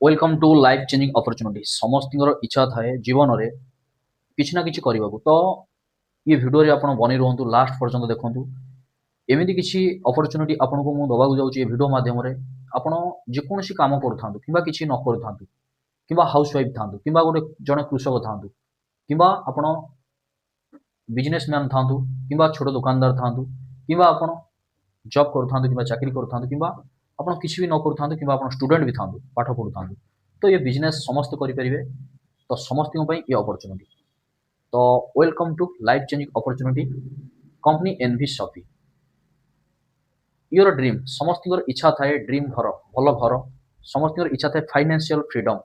Welcome to life changing opportunity समस्त इच्छा थाए जीवन में किसी ना कि करने तो ये वीडियो आप बनी रुहतु लास्ट पर्यटन देखूँ एमती किसी अपॉर्चुनिटी आपन को मुझे दबाक जाऊँगी वीडियो मध्यम आपड़ जेकोसी कम करूँ कि न करूँ कि हाउस वाइफ था कि गोटे जड़े कृषक था कि आपण बिजनेसमैन था कि छोट दुकानदार था कि जॉब करूँ कि चाकरी करूँ कि आप किसी भी न करूँ कि स्टूडेंट भी था पाठ पढ़ुता तो ये बिजनेस समस्त करेंगे तो समस्त ये अपॉर्चुनिटी तो welcome to life changing opportunity company NV Shopee your dream समस्त इच्छा थाए ड्रीम घर भल घर समस्त इच्छा थाए फाइनेंशियल फ्रीडम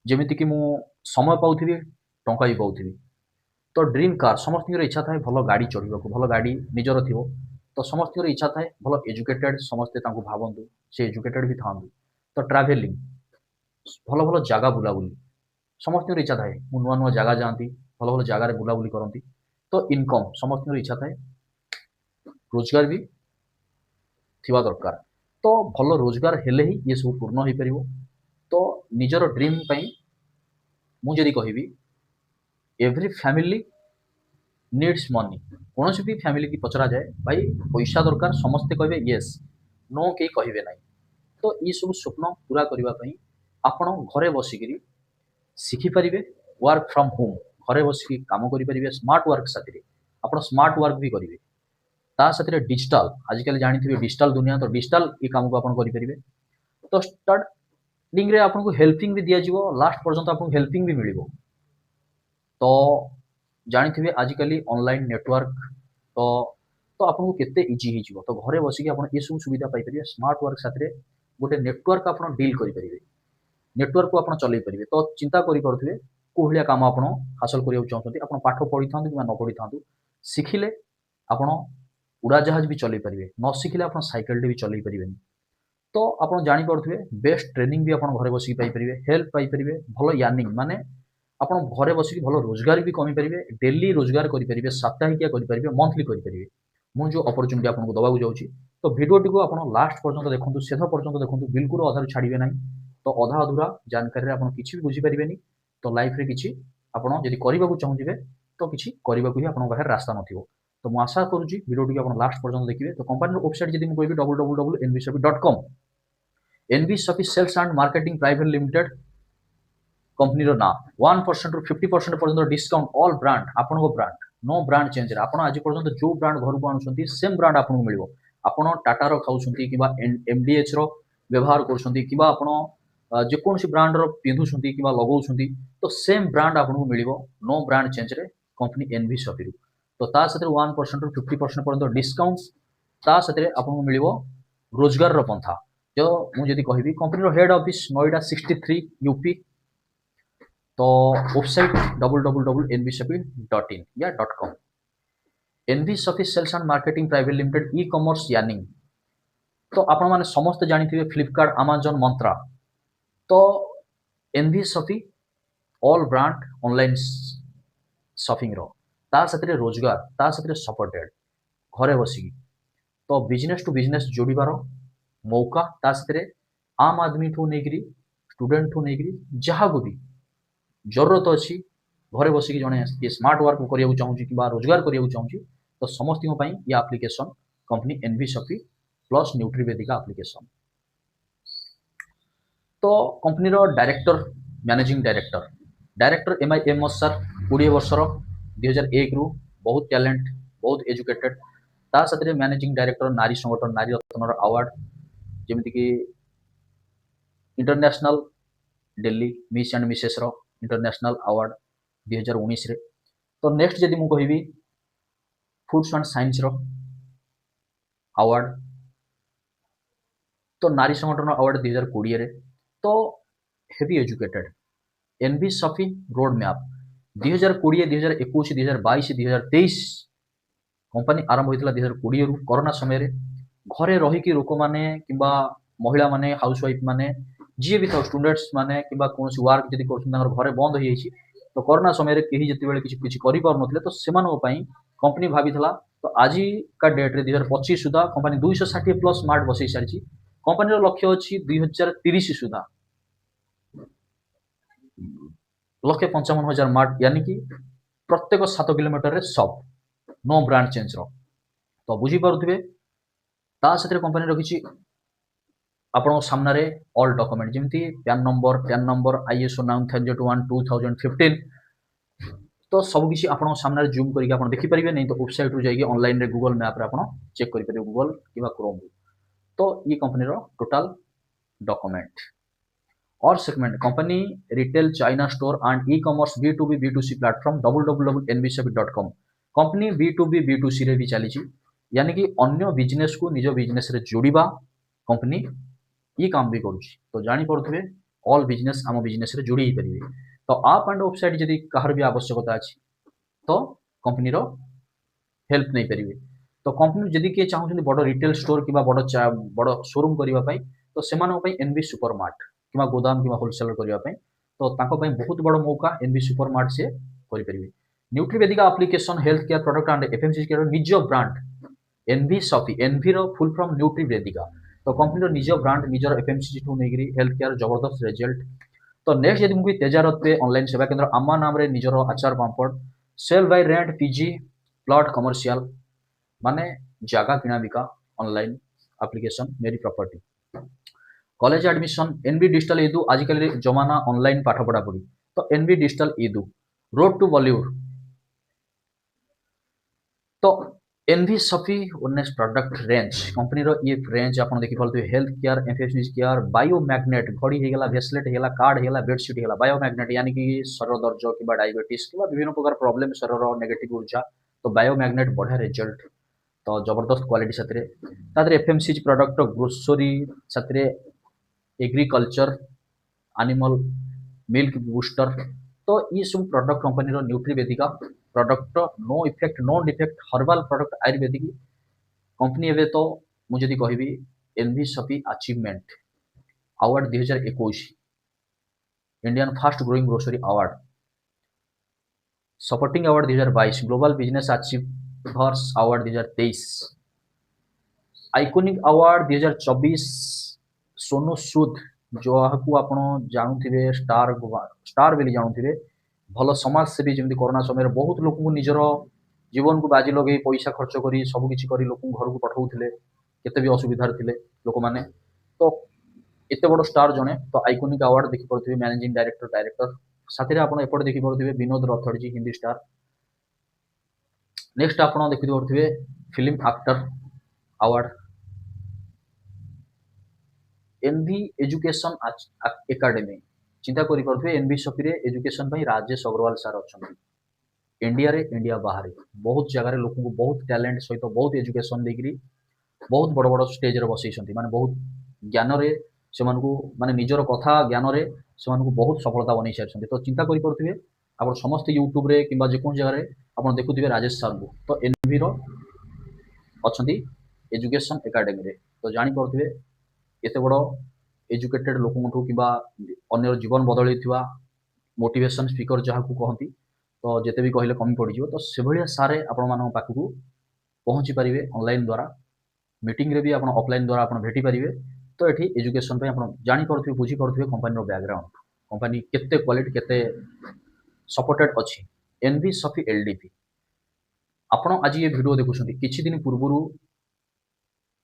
जमीती कि मु समय पाऊथी टंका भी पाऊथी तो ड्रीम कार समस्त इच्छा थाए भल गाड़ी चढ़ा भल गाड़ी निजर थी तो समस्त इच्छा थाए भल एजुकेटेड समस्ते भावतु से एजुकेटेड भी था तो ट्राभेलिंग भल भल जगह बुलाबुली समस्त इच्छा थाए मु नुआ नुआ जगह जाती भल भल जगार बुलाबुली करती तो इनकम समस्त इच्छा थाए रोजगार भी थिबा दरकार तो भल रोजगार हेले ही ये सब पूर्ण हो पार तो निजर ड्रीम मुझे कहबी एवरी फैमिली नीड्स मनी कौन भी फैमिली की पचरा जाए भाई पैसा दरकार समस्ते कहे येस नो कई कहे ना तो ये सब स्वप्न पूरा करने आपण घरे बसिक शिखिपारे वर्क फ्रॉम होम घरे बसिक कम करेंगे स्मार्ट वर्क साथी आप स्मार्ट वर्क भी करेंगे साथ डिजिटाल आजिकल जानी डिजिटाल दुनिया तो डिजिटाल ये कम को आप करेंगे तो स्टार्टिंग रे आपको हेल्पिंग भी दिया लास्ट पर्यंत आपको हेल्पिंग भी मिल तो जानी आजिकल ऑनलाइन नेटवर्क तो तो आपको केते इजी हो तो घरे बसिक आप ये सब सुविधा पाइपर स्मार्ट वर्क साथ गोटे नेटवर्क आप डील करेंगे नेटवर्क को आप चल पारे तो चिंता करेंगे कौ भाया कम आप हासिल करने चाहते आप पाठ पढ़ी था कि न पढ़ी था शिखिले आप उड़ाजाहाज भी चल पारे न शिखिले आप सैकेल भी चल पारे तो आप जापे बेस्ट ट्रेनिंग भी आप घरे बसिक पाइपर हेल्प पाइपर भल यार्निंग माने आप घरे बसिक भल रोजगार भी कमी पारे डेली रोजगार करेंगे साप्ताहिकिया करेंगे मंथली करेंगे मुझे जो अपॉर्चुनिटी आपको दबाक जाऊँगी तो भिडियोटी को आप लास्ट पर्यटन देखूँ शेष पर्यटन देखूँ बिल्कुल अधार छाड़े ना तो अधा अधूरा जानकारी आप किसी भी बुझीपारे तो लाइफ रे किसी आपड़ जब करने चाहूँगे तो किसी करने ही आप रास्ता नथिबो तो मुझे आशा करुँच भिडियोटी आप लास्ट पर्यटन देखिए तो कंपनी वेबसाइट जब मुझे www.nvshopee.com NV Shopee sales and marketing private limited company ना 1% ରୁ 50% पर्यंत डिस्काउंट ऑल ब्रांड आपण ब्रांड नो ब्रांड चेंज आप आज पर्यंत जो ब्रांड घर को आणुछंती सेम ब्रांड आपको मिल आपण टाटा रो खाउछंती किबा एमडीएच रो व्यवहार करूछंती किबा आपण जेकोसी ब्रांड रो पिंधुछंती किबा लगाउछंती तो सेम ब्रांड आपको मिल नो ब्रांड चेंज रे कंपनी एनवी शॉपी तो ता साथे 1% ରୁ 50% पर्यंत डिस्काउंट ता साथे आपको मिल रोजगार रो पंथा जो मुझे कहबी company head office Noida 63 UP तो वेबसाइट www.nvshopee.in या .com NV Shopee sales and marketing private limited e commerce earning तो आपण माने समस्त जानी फ्लिपकार्ट अमेजन मंत्रा तो NV Shopee all brand online shopping रो ता साथे रोजगार ता साथे सपोर्टेड घरे बसिकी तो बिजनेस टू बिजनेस जोड़बार मौका ता साथे आम आदमी ठू नहीं स्टूडेंट ठू नहीं जहाँ को भी जरूरत अच्छी घरे बसिक जड़े ये स्मार्ट वर्क करने चाहूँगी कि रोजगार करने चाहूँगी तो समस्त ये application company NV Shopee plus Nutrivedika application तो company director managing director MIM sir 20 वर्षर 2001 रु बहुत टैलेंट बहुत एजुकेटेड ता साथ मैनेजिंग डायरेक्टर नारी संगठन नारी रत्न अवार्ड जमीती कि international Delhi miss and Mrs रो इंटरनेशनल अवार्ड 2019 रे तो नेक्स्ट जदि मु कहबी फूड्स एंड साइंस रो अवार्ड तो नारी संगठन अवार्ड 2020 रे तो heavy educated NV Shopee road map 2020 2021 2022 2023 company आरंभ होता 2020 रु कोरोना समय रे घरे रही लोक मैंने कि महिला माने हाउस वाइफ माने जी भी था स्टूडेंट्स माने कि कौन वर्क जब कर घरे बंद हो जाइए तो कोरोना समय कहीं जिते किसी कर तो से कंपनी भाई तो आज का डेट रे 2025 सुधा कंपनी 260 प्लस स्मार्ट बसई सारी कंपनी लक्ष्य अच्छी 2030 सुधा 1,55,000 ମାର୍ଟ यानी कि प्रत्येक 7 किलोमीटर सप नो ब्रांड चेंज रो तो बुझी पारुथिबे ता साथे कंपनी रखिछि आपन सामने ऑल डॉक्यूमेंट जेमती पैन नंबर आईएसओ 9001 2015 तो सब किसी आपन सामने जूम करके आपन देखि परिबे नहीं तो वेबसाइट रु जाइए ऑनलाइन रे गूगल मैप रे आपन चेक करि परिबे गूगल किबा क्रोम तो ये कंपनी रो टोटल डॉक्यूमेंट और segment company retail China store and e commerce B2B B2C platform www.nbshopee.com company B2B B2C रे भी चली यानी कि अन्य बिजनेस को निज बिजनेस रे जोड़िबा कंपनी ये काम भी करूची तो जानी पड़ुथिबे ऑल बिजनेस आम बिजनेस रे जोड़ी परिबे तो आप एंड वेबसाइट जदी कहार भी आवश्यकता अछि तो कंपनी रो हेल्प नहीं परिबे तो कंपनी जदी के चाहउछन बड़ रिटेल स्टोर किबा बड़ शोरूम करिबा पई तो सेमानो पई एनबी सुपरमार्ट किबा गोदाम किबा होलसेलर करिबा पई तो ताको पई बहुत बड़ मौका एनबी सुपरमार्ट से करि परिबे Nutrivedika application health care product and FMCG care निज ब्रांड एनबी सफी एनबी रो फुल फॉर्म न्यूट्रीवेदिका तो कंपनी रो निज ब्रांड निजर एफएमसीजी टू नेगरी हेल्थ केयर जबरदस्त रिजल्ट तो नेक्स्ट यदि मुझे तेजारत पे ऑनलाइन सेवा केंद्र आमा नाम रे निजर आचार पांपड़ sale buy rent PG plot commercial माने जागा किना बिका ऑनलाइन एप्लीकेशन मेरी property college admission NV digital इदु आजिकल जमाना ऑनलाइन पाठ पढ़ा पड़ी तो एनबी डिजिटल इदु रोड टू बॉलीवुड तो एनबी सफी ओनेस प्रोडक्ट रेंज कंपनी रो ये रेंज आपन देखि पालते health care FMCG care bio magnet घड़ी हे गेला ब्रेसलेट हे गेला कार्ड हे गेला बेडशीट हे गेला बायो मैग्नेट यानी कि शरीर दर्द किबा डायबिटीज किबा विभिन्न प्रकार प्रॉब्लम शरीर नेगेटिव ऊर्जा तो बायो मैग्नेट बढ़िया रिजल्ट तो जबरदस्त क्वालिटी साथरे तादरे एफएमसीजी प्रोडक्ट ग्रोसरी साथरे एग्रीकल्चर एनिमल मिल्क बूस्टर तो ये सब प्रोडक्ट कंपनी रो Nutrivedika product no effect no defect herbal product ayurvedic company एवं तो मुझे कहबी NV Shopee achievement award 2021 Indian fast growing grocery award supporting award 2022 global business achievers award 2023 iconic award 2024 Sonu Sood जो आपको आपण जानुथिबे स्टार बेली जानुथिबे भल समाज सेवी जमी कोरोना समय बहुत लोक निजर जीवन को बाजी लगे पैसा खर्च करी सब किछि करी लोक घर को पठाउथिले केते भी असुविधा थिले लोक माने तो एते बड़ स्टार जने तो आइकोनिक अवार्ड देखि पड़थिबे मैनेजिंग डायरेक्टर साथरे आपण एपट देखि पड़थिबे विनोद रथोड़जी हिंदी स्टार नेक्स्ट आपण देखि पड़थिबे film actor award NV education academy चिंता करि पड़थिबे एनबी सफी रे एजुकेशन पई राजेश अग्रवाल सर अछन इंडिया रे इंडिया बाहर बहुत जगह लोक को बहुत टैलेंट सहित बहुत एजुकेशन देकरी बहुत बड़ बड़ स्टेज रे बसैछंती माने बहुत ज्ञान रे से माने निजर कथा ज्ञान रे से बहुत सफलता बनै सारछंती तो चिंता करि पड़थिबे आपण समस्त यूट्यूब रे किबा जे कोन जगह रे आपण देखुथिबे राजेश सर को तो एनबी रो अछंती एजुकेशन एकेडमी रे तो जानि पड़थिबे एते बड़ एजुकेटेड लोकठू कि अन्य जीवन बदल मोटिवेशन स्पीकर जहाँ को कहती तो जिते भी कहले कमी पड़ तो से भाया सारे आपण मान पाखक पहुँची पारे ऑनलाइन द्वारा मीटिंग रे भी आप ऑफलाइन द्वारा आप भेटी पारे तो ये एजुकेशन आप जापे बुझी पारे कंपानी बैकग्राउंड कंपानी केते क्वालिटी केते सपोर्टेड अच्छी एनबी सफी एलडीपी आपण आज ये वीडियो देखुं किछि दिन पूर्व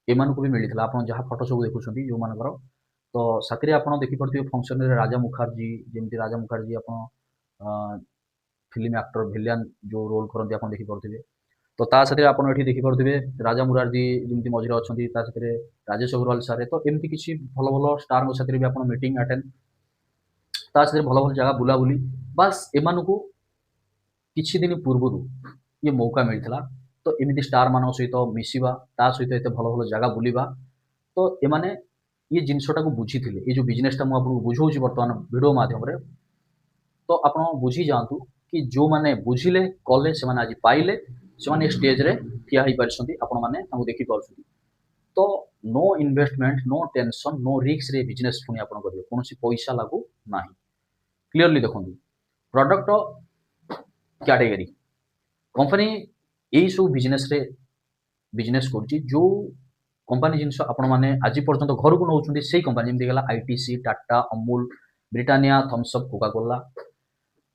एमानकु भी मिली आप जहाँ फटो सब देखुं जो मानकर तो साथी आप देखिपे फंक्शन रे राजा मुखर्जी जमी राजा मुखर्जी आप फिल्म एक्टर भिलियन जो रोल करते आप देखिपे तो ता साथी आप देखिपे राजा मुरारजी जमी मझे अच्छा राजेश अग्रवाल सारे तो एमती किसी भल भल स्टार साथी भी आप मीटिंग अटेंड ता साथी भल भल जगह बुलाबुली बास एमानकु किछि दिन पूर्व ये मौका मिलता तो एमती स्टार मान सहित मिसवा ता सहित एत भल भल जगह बुलवा तो एमाने ये जिनसटा को बुझी थे ये जो बिजनेसटा मुझे बुझाऊँ बर्तमान वीडियो माध्यम तो आप बुझी जातु कि जो मैंने बुझिले कले से आज पाइले से स्टेज रे ठिया हो पार्टी आपण मैंने देखी पार्टी तो no investment no tension no risk रे बिजनेस पुणी आप करेंगे कौन पैसा लागू ना क्लीयरली देखो प्रोडक्ट कैटेगरी कंपनी यही सब बिजनेस रे बिजनेस कर जो कंपनी जिनस आपण मैंने आज पर्यटन घर को नौ से कंपनी जमी ITC Tata Amul Britannia Thums Up Coca Cola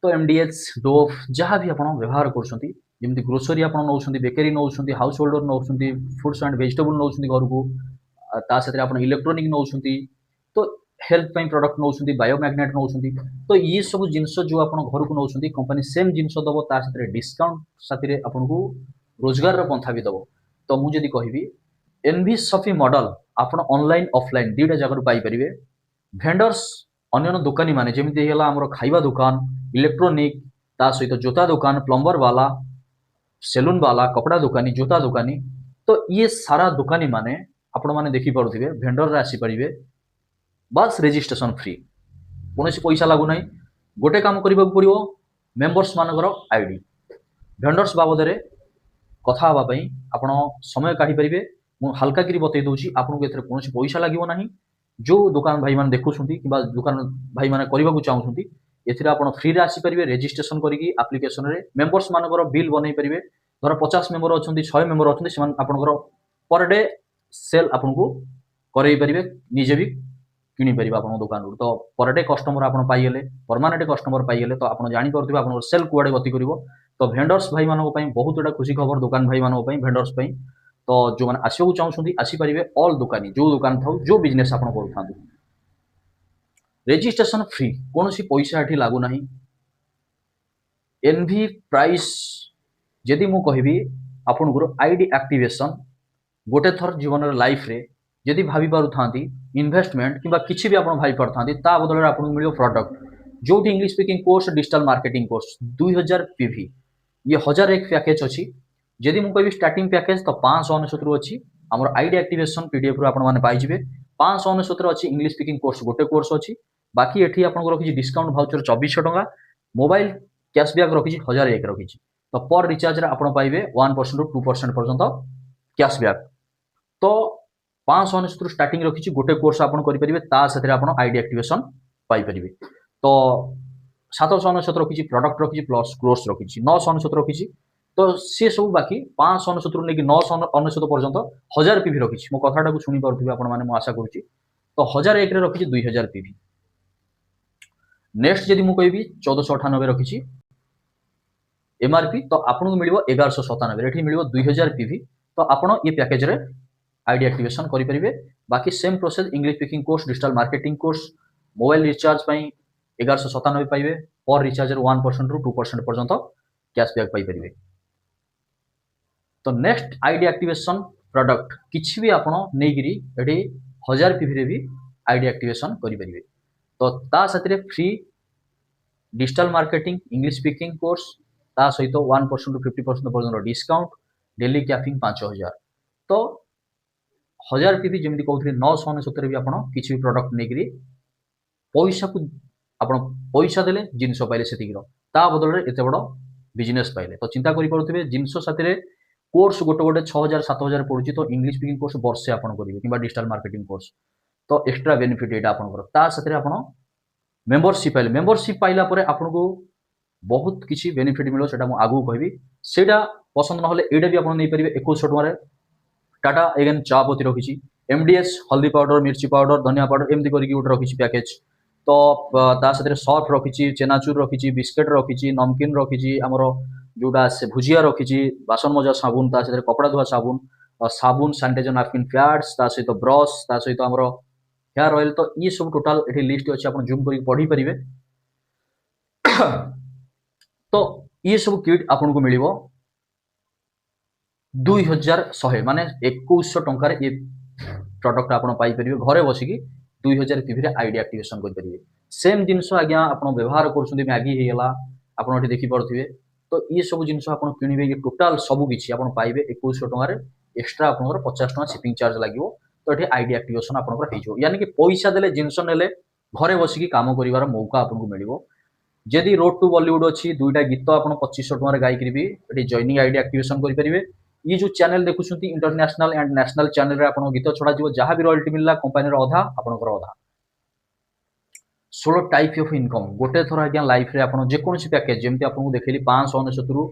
तो एमडीएच डोव जहाँ भी आप व्यवहार कर जमी ग्रोसरी आप नौ बेकरी नौ हाउस होल्डर नौ फ्रुट्स एंड वेजिटेबल नौ घर को आप इलेक्ट्रोनिक नौ तो हेल्थ प्रॉडक्ट नौ बायोमैग्नेट नौ तो ये सब जिनस जो आप घर को नौ कंपनी सेम जिनस दब डिस्काउंट साथी आपको रोजगार पंथा भी दब तो मुझे कहबी एनवी सफी मॉडल आप ऑनलाइन ऑफलाइन दुईटा जगह पाइपर भेंडर्स अन्य दुकानी माने जमी आम खाइबा दुकान इलेक्ट्रोनिक ता सहित जोता दुकान प्लम्बर वाला सेलून वाला कपड़ा दुकानी जोता दुकानी तो ये सारा दुकानी माने आपण माने देखि पारुथिबे भेंडर रे आसी परिबे बस रेजिस्ट्रेशन फ्री कौन पैसा लागू ना गोटे काम करने को पड़ो मेंबर्स मानकर आईडी भेंडर्स बाबद में कथा हाँपाई आप समय काढ़ी पारे मुझे हल्का कि बतई दूसरी आपको ए कौन पैसा लगे ना जो दुकान भाई मैंने देखुं कि दुकान भाई मैंने करने को चाहूँगी आप फ्री रे आसीपारे रेजिस्ट्रेशन करके आप्लिकेसन रे मेंबर्स मानकर बिल बनई पारे धर 50 मेंबर अच्छा 100 मेंबर अच्छा आपंकर पर डे सेल आपको करई पारे निजे भी किपर आप दुकान तो पर डे कस्टमर आप पाइले परमानेंट कस्टमर पाइले तो आप जापर आप सेल कुआड़े गति कर तो भेंडर्स भाई मानों बहुत गुड़ा खुशी खबर दुकान भाई मानों भेंडर्स तो जो मैंने आसवाक चाहूँगी आसीपारे ऑल दुकानी जो दुकान था जो बिजनेस आप करूँ रेजिस्ट्रेशन फ्री कौन सी पैसा ये लागू ना एनवी प्राइस जदि मु कहबी आपनकर आईडी एक्टिवेशन गोटे थर जीवन लाइफ रे जदि भाभी पारुथांती इन्वेस्टमेंट किंबा किसी भी आप भाई पारुथांती ता बदल आपको मिलो प्रोडक्ट जो English speaking course digital marketing course 2000 PV ये 1001 पैकेज अच्छी जदि मुझे कहबी स्टार्टिंग पैकेज तो 599 अच्छी आम आईडी एक्टिवेशन पीडीएफ रू आपने पाइबे 599 अच्छी इंग्लिश स्पीकिंग कोर्स गोटे कोर्स अच्छी बाकी एठी आपको रखी डिस्काउंट भाउचर 2400 टंका मोबाइल कैशबैक रखी 1001 रखी तो पर रिचार्ज आप पाइबे 1% रू 2% पर्यंत कैशबैक तो 599 स्टार्टिंग रखी गोटे कोर्स आप आईडी एक्टिवेशन पाइपर तो 799 रखी प्रॉडक्ट रखी प्लस कोर्स रखी 999 रखी तो सी सब बाकी 599 नहीं 999 पर्यंत 1000 पीवी रखी मो कथा को शुणी पारे आपने आशा करुँच तो 1001 रखी 2000 पीवी नेक्स्ट जदि मुझे कहबी 1498 रखी एमआरपी तो आपको मिल 1197 ये मिल 2000 पीवी तो आपड़ ये पैकेज रे आईडी एक्टिवेशन करेंगे बाकी same process English speaking course digital marketing course mobile recharge 1197 पाइबे पर रिचार्ज 1% रू 2% पर्यंत कैशबैक पाइपर तो नेक्स्ट आईडी एक्टिवेशन प्रोडक्ट किसी भी आपड़ नहीं 1000 पीवी भी आईडी एक्टिवेशन करेंगे तो ता साथी free digital marketing English speaking course ता सहित 1% रू 50% पर्यंत डिस्काउंट डेली कैफिंग 5000 तो 1000 पीवी जमी कहते 999 भी आप किसी भी प्रोडक्ट नहीं पैसा को आप पैसा देले जिनस पाइले से बदल में एत बड़ बिजनेस पाइले तो चिंता करेंगे जिनस साथी कोर्स गोटे गोटे 6000 7000 पड़ुची तो इंग्लिश स्पीकिंग कोर्स वर्षे आप करेंगे कि डिजिटल मार्केटिंग कोर्स तो एक्स्ट्रा बेनिफिट यहाँ आपंकर आप मेंबरशिप पाइले मेंबरशिप पाइला आपको बहुत किसी बेनिफिट मिलो से आगू कहबी से पसंद ना यहाँ भी आप नहीं पारे 2100 टकर टाटा एगेन चापती रखी एमडीएच हल्दी पाउडर मिर्ची पाउडर धनिया पाउडर एमती करके गोटे रखी पैकेज तो साथ सर्फ रखी चेनाचूर रखी बिस्केट रखी नमकीन रखी आमर जोटा से भुजिया रखी बासन मजा साबुन साथ कपड़ा धुआ साबुन साबुन सानिटाइजर नापकिन पैड्स सहित ब्रश सहित आमर हेयर ऑयल तो ये सब टोटाल ये लिस्ट अच्छे आप जूम कर पढ़ी पारे तो ये सब किट आपको मिल 2100 माने 2100 टंकार ये प्रोडक्ट आप पाइपर घरे बसिकी 2000 पीवी आईडी एक्टिवेशन करेंगे सेम जिनस आज्ञा आप व्यवहार कर मैगी होगा आप देखिपे तो ये सब जिन आप किणवे ये टोटाल सबकि आप पाइबे 2100 टकर एक्सट्रा आप 50 टका शिपिंग चार्ज लगे तो ये आईडी एक्टिवेशन आपको यानी कि पैसा देले जिनस नेले घरे बसिकी काम कर मौका आपको मिल जदि रोड टू बॉलीवुड अच्छी दुईटा गीत आप 2500 टकर गायक भी ये जॉइनिंग आईडी एक्टिवेशन करेंगे ये जो चैनल देखुं इंटरनेशनल एंड नेशनल चैनल आप गीत छड़ा जहाँ भी रॉयल्टी मिलला कंपनी अधा आपंकर अधा 16 टाइप ऑफ इनकम गोटे थर आज्ञा लाइफ रे आपन जेकोसी पैकेज जमी आपको देखली 599 रु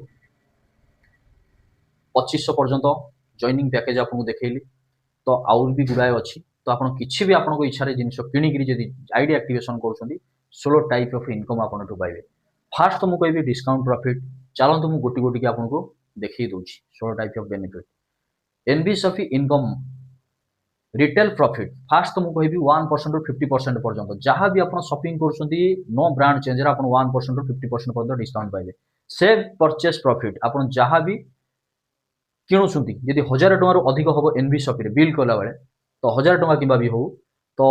2500 पर्यंत जॉइनिंग पैकेज आपको देखली तो आउर भी गुड़ाए अच्छी तो आप किसी भी आपको इच्छा जिन किणिकी आईडी एक्टिवेशन कर 16 टाइप ऑफ इनकम आपण ठु पाइबे। फास्ट तो मु कहबी डिस्काउंट प्रॉफिट। चलंतु मु गोटी गोटी के आपनको देखि दउची 16 type of benefit. NBFC income retail profit fast तो मु कहबी 1% रु 50% पर्यंत जहां भी आपण शॉपिंग करछंती नो ब्रांड चेंज रे आपण 1% रु 50% पर्यंत डिस्काउंट पाइबे। सेव परचेस प्रॉफिट आपण जहां भी किणुछंती यदि 1000 टଙ୍କା रु अधिक हबो एनबी शॉपी रे बिल कला बेले तो 1000 टଙ୍କା किबा भी हो तो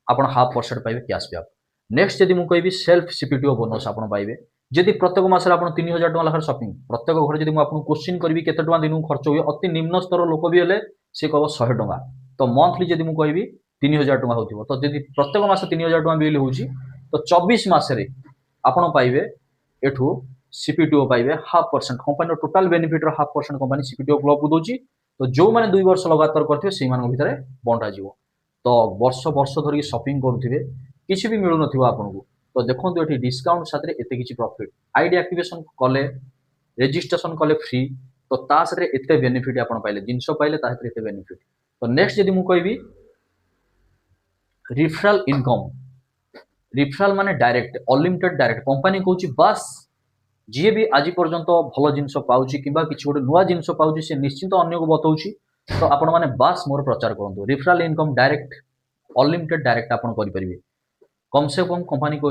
आपण 0.5% पाइबे कैशबैक। नेक्स्ट यदि मु कहबी सेल्फ सीपीटीओ बोनस आपण पाइबे। यदि प्रत्येक मास रे आपण 3000 टଙ୍କା लाखर शॉपिंग प्रत्येक घर यदि मु आपन क्वेश्चन करबी केते टଙ୍କା दिनु खर्च होय अति निम्न स्तर लोक भी हेले से कहबो 100 टଙ୍କା तो मंथली यदि मु कहबी 3000 टଙ୍କା होतिबो तो यदि प्रत्येक मास 3000 टଙ୍କା बिल होउची तो 24 मास रे आपण पाइबे एठू सीपीटीओ पाइबे 0.5% कंपनी टोटल बेनिफिट रो 0.5% कंपनी सीपीटीओ क्लब को दोची तो जो माने 2 वर्ष लगातार करथिबे सेही मान भितरे बंटा जीवो। तो वर्ष वर्ष धरि शॉपिंग करथिबे किछि भी मिलु नथिबो आपनको तो देखंतु एठी डिस्काउंट साथरे एते किछि प्रॉफिट आईडी एक्टिवेशन कले रजिस्ट्रेशन कले फ्री तो तासरे एते बेनिफिट आपण पाइले जिंसो पाइले तासरे एते बेनिफिट। तो नेक्स्ट यदि मु कहबी रिफरल इनकम रिफरल माने डायरेक्ट अनलिमिटेड डायरेक्ट कंपनी कहूची बस जी भी आज पर्यंत भल जिनस पाउची किबा किछि गोटे नुवा जिनस पाउची से निश्चित अन्य को बताउची तो आपण माने बास मोर प्रचार करंतु। Referral income direct unlimited direct आपण करि परिबे कम से कम कंपनी को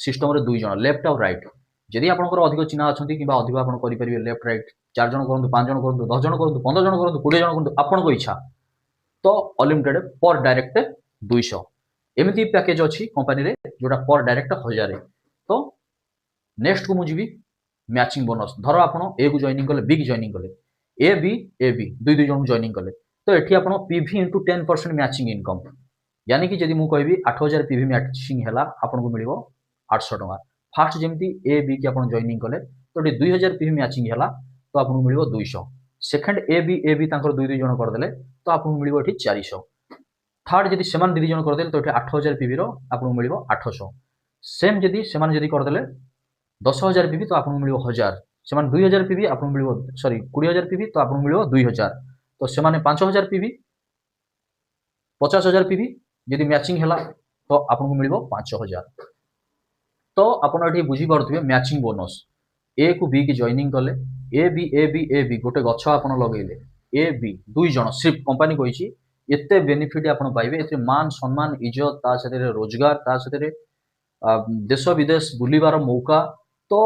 सिस्टम रे दुई जण लेफ्ट और राइट यदि आपनकर अधिक चिन्हा अछंती किबा अधिक आपण करि परिबे लेफ्ट राइट 4 जण करंतु 5 जण करंतु 10 जण करंतु 15 जण करंतु 20 जण करंतु आपण को इच्छा तो अनलिमिटेड पर डायरेक्ट 200 एमिति पैकेज अछि कंपनी रे जोटा पर डायरेक्ट 1000 तो नेक्स्ट को मुझी मैचिंग बोनस धर आपण ए को जॉइनिंग कले बी की जॉइनिंग कले ए बी दुई दुई जन जॉइनिंग कले तो एठी आपण पीवी इनटू 10% मैचिंग इनकम यानी कि यदि मु कहबी 8000 पीवी मैचिंग हला आपण को मिलिबो 800 टका। फास्ट जेमती ए बी की आपण जॉइनिंग कले तो 2000 पीवी मैचिंग हला तो आपण को मिलिबो 200। सेकंड ए बी तांकर दुई दुई जन कर देले तो आपण को मिलिबो एठी 400। थर्ड यदि सेमान दुई जन कर देले तो एठी 8000 पीवी रो आपण को मिलिबो 800। सेम यदि सेमान यदि कर देले 10000 पीवी तो आपन मिलिबो 1000 सेमान 2000 पीवी आपन मिलिबो सॉरी 20000 पीवी तो आपन मिलिबो 2000 तो सेमाने 5000 पीवी 50000 पीवी यदि मैचिंग हला तो आपन को मिलिबो 5000। तो आपन एठी बुझी परथिबे मैचिंग बोनस ए को बी की जॉइनिंग कले ए बी गोटे गछ आपन लगेले ए बी दुई जण सिर्फ कंपनी कहिछि एते बेनिफिट आपन पाइबे एते मान सम्मान इज्जत ता साथे रोजगार ता साथे देश विदेश बुलिबार मौका तो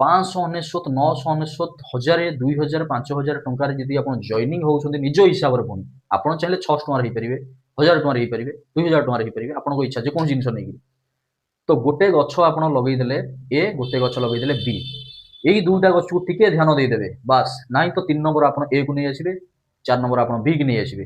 599 999 1000 2000 5000 टंका यदि आप जॉइनिंग होउछन्ते निज हिसाब रे पुनी आपण चाहिले 600 टका रही परिबे 1000 टका रही परिबे 2000 टका रही परिबे आपन को इच्छा जे कोन जिंस नै तो गोटे गछ आपण लगै देले ए गोटे गछ लगै देले बी एई दुटा गछ को टिके ध्यान दे देबे बस नाही तो 3 नंबर आपण ए को नै आसीबे 4 नंबर आपण बी की नै आसीबे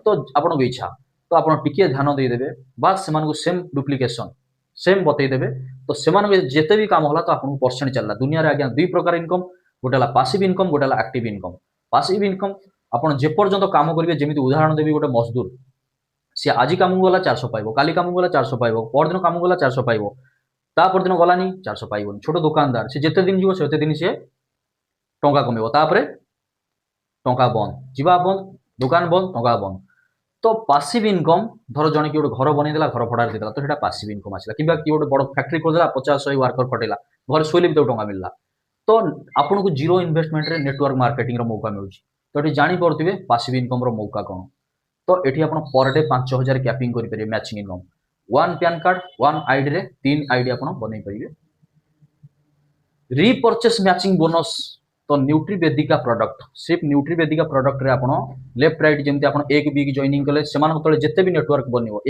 तो आपण को इच्छा तो आपण टिके ध्यान दे देबे बस सेमान को सेम डुप्लीकेशन सेम बतई देबे तो सेमान जेते भी काम होला तो आपन परसेंट चलला दुनिया रे आज्ञा दुई प्रकार इनकम गोटेला पासिव इनकम गोटेला एक्टिव इनकम। पासिव इनकम आपन जे पर्यंत काम करिवे जेमिति उदाहरण देबी गोटे मजदूर से आज काम गला 400 पाइबो काली काम गला 400 पाइबो परदिन काम गला 400 पाइबो ता परदिन गलानी 400 पाइबो। छोट दुकानदार से जेते दिन जीवो सेते दिन से टंका कमेबो तापरे टंका बंद जीवा बंद दुकान बंद टंका बंद। तो पासिव इनकम धर जने कि गोटे घर बनै देला घर भड़ा देला तो सेटा पासिव इनकम आसिला किबा कि गोटे बड़ फैक्ट्री कर देला 50 100 वर्कर खटेला घर सोइले भी तो टंका मिलला तो आपन को जीरो इन्वेस्टमेंट रे नेटवर्क मार्केटिंग रो मौका मिलुची तो एठी जानि परथिबे पासिव इनकम रो मौका कोन तो एठी आपन पर डे 5000 कैपिंग करि परिबे matching income 1 PAN card 1 ID रे 3 आईडी आपन बनै परिबे। रीपर्चेस मैचिंग बोनस तो न्यूट्रीवेदिका प्रोडक्ट सिर्फ न्यूट्रीवेदिका प्रोडक्ट रे आपण लेफ्ट राइट जेमति आपण ए के बी की जॉइनिंग कले सेमान तळे जत्ते भी नेटवर्क बनिवो